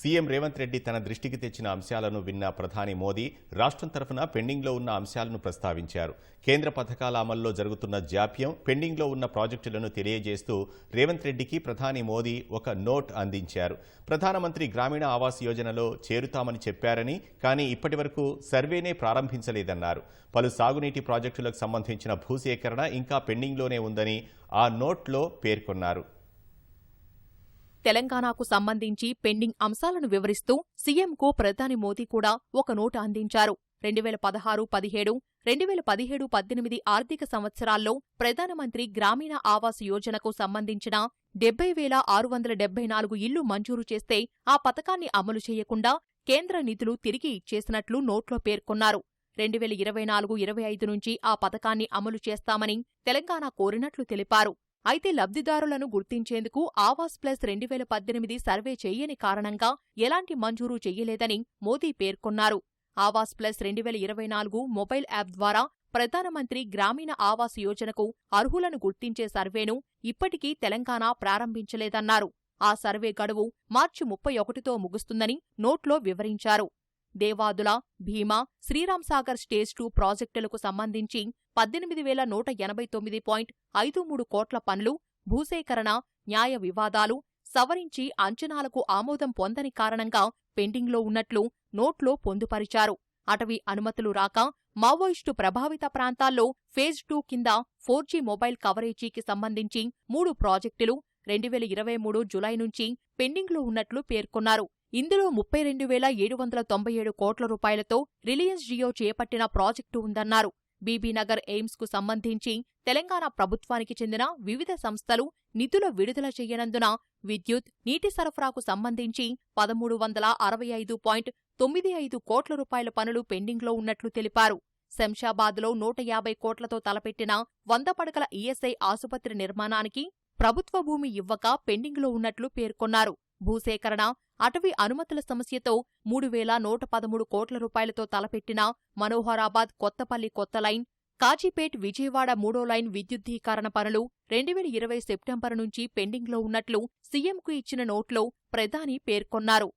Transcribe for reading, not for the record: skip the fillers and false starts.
CM Revanth Reddy తన దృష్టికి తెచ్చిన అంశాలను విన్న ప్రధాని మోదీ రాష్ట్రం తరఫున పెండింగ్లో ఉన్న అంశాలను ప్రస్తావించారు. కేంద్ర పథకాల అమల్లో జరుగుతున్న జాప్యం, పెండింగ్లో ఉన్న ప్రాజెక్టులను తెలియజేస్తూ రేవంత్ రెడ్డికి ప్రధాని మోదీ ఒక నోట్ అందించారు. ప్రధానమంత్రి గ్రామీణ ఆవాస్ యోజనలో చేరుతామని చెప్పారని, కానీ ఇప్పటివరకు సర్వేనే ప్రారంభించలేదన్నారు. పలు సాగునీటి ప్రాజెక్టులకు సంబంధించిన భూసేకరణ ఇంకా పెండింగ్లోనే ఉందని ఆ నోట్లో పేర్కొన్నారు. తెలంగాణకు సంబంధించి పెండింగ్ అంశాలను వివరిస్తూ సీఎంకు ప్రధాని మోదీ కూడా ఒక నోటు అందించారు. 2016-17, 2017-18 ఆర్థిక సంవత్సరాల్లో ప్రధానమంత్రి గ్రామీణ ఆవాస్ యోజనకు సంబంధించిన 70,674 ఇళ్లు మంజూరు చేస్తే ఆ పథకాన్ని అమలు చేయకుండా కేంద్ర నిధులు తిరిగి ఇచ్చేసినట్లు నోట్లో పేర్కొన్నారు. 2024-25 నుంచి ఆ పథకాన్ని అమలు చేస్తామని తెలంగాణ కోరినట్లు తెలిపారు. అయితే లబ్ధిదారులను గుర్తించేందుకు ఆవాస్ ప్లస్ 2018 సర్వే చెయ్యని కారణంగా ఎలాంటి మంజూరు చెయ్యలేదని మోదీ పేర్కొన్నారు. ఆవాస్ ప్లస్ 2024 మొబైల్ యాప్ ద్వారా ప్రధానమంత్రి గ్రామీణ ఆవాస్ యోజనకు అర్హులను గుర్తించే సర్వేను ఇప్పటికీ తెలంగాణ ప్రారంభించలేదన్నారు. ఆ సర్వే గడువు మార్చి 31తో ముగుస్తుందని నోట్లో వివరించారు. దేవాదుల, భీమా, శ్రీరాంసాగర్ స్టేజ్ 2 ప్రాజెక్టులకు సంబంధించి 18,189.53 కోట్ల పనులు, భూసేకరణ, న్యాయ వివాదాలు సవరించి అంచనాలకు ఆమోదం పొందని కారణంగా పెండింగ్లో ఉన్నట్లు నోట్లో పొందుపరిచారు. అటవీ అనుమతులు రాక మావోయిస్టు ప్రభావిత ప్రాంతాల్లో ఫేజ్ 2 కింద 4G మొబైల్ కవరేజీకి సంబంధించి 3 ప్రాజెక్టులు 2023 జులై నుంచి పెండింగ్లో ఉన్నట్లు పేర్కొన్నారు. ఇందులో 32,797 కోట్ల రూపాయలతో రిలయన్స్ జియో చేపట్టిన ప్రాజెక్టు ఉందన్నారు. బీబీనగర్ ఎయిమ్స్ కు సంబంధించి తెలంగాణ ప్రభుత్వానికి చెందిన వివిధ సంస్థలు నిధుల విడుదల చేయనందున విద్యుత్, నీటి సరఫరాకు సంబంధించి 1,365.95 కోట్ల రూపాయల పనులు పెండింగ్లో ఉన్నట్లు తెలిపారు. శంషాబాద్లో 150 కోట్లతో తలపెట్టిన 100 పడకల ఈఎస్ఐ ఆసుపత్రి నిర్మాణానికి ప్రభుత్వ భూమి ఇవ్వక పెండింగ్లో ఉన్నట్లు పేర్కొన్నారు. భూసేకరణ, అటవీ అనుమతుల సమస్యతో 3,113 కోట్ల రూపాయలతో తలపెట్టిన మనోహరాబాద్ కొత్తపల్లి కొత్త లైన్, కాజీపేట్ విజయవాడ 3వ లైన్ విద్యుద్దీకరణ పనులు 2020 సెప్టెంబరు నుంచి పెండింగ్లో ఉన్నట్లు సీఎంకు ఇచ్చిన నోట్లో ప్రధాని పేర్కొన్నారు.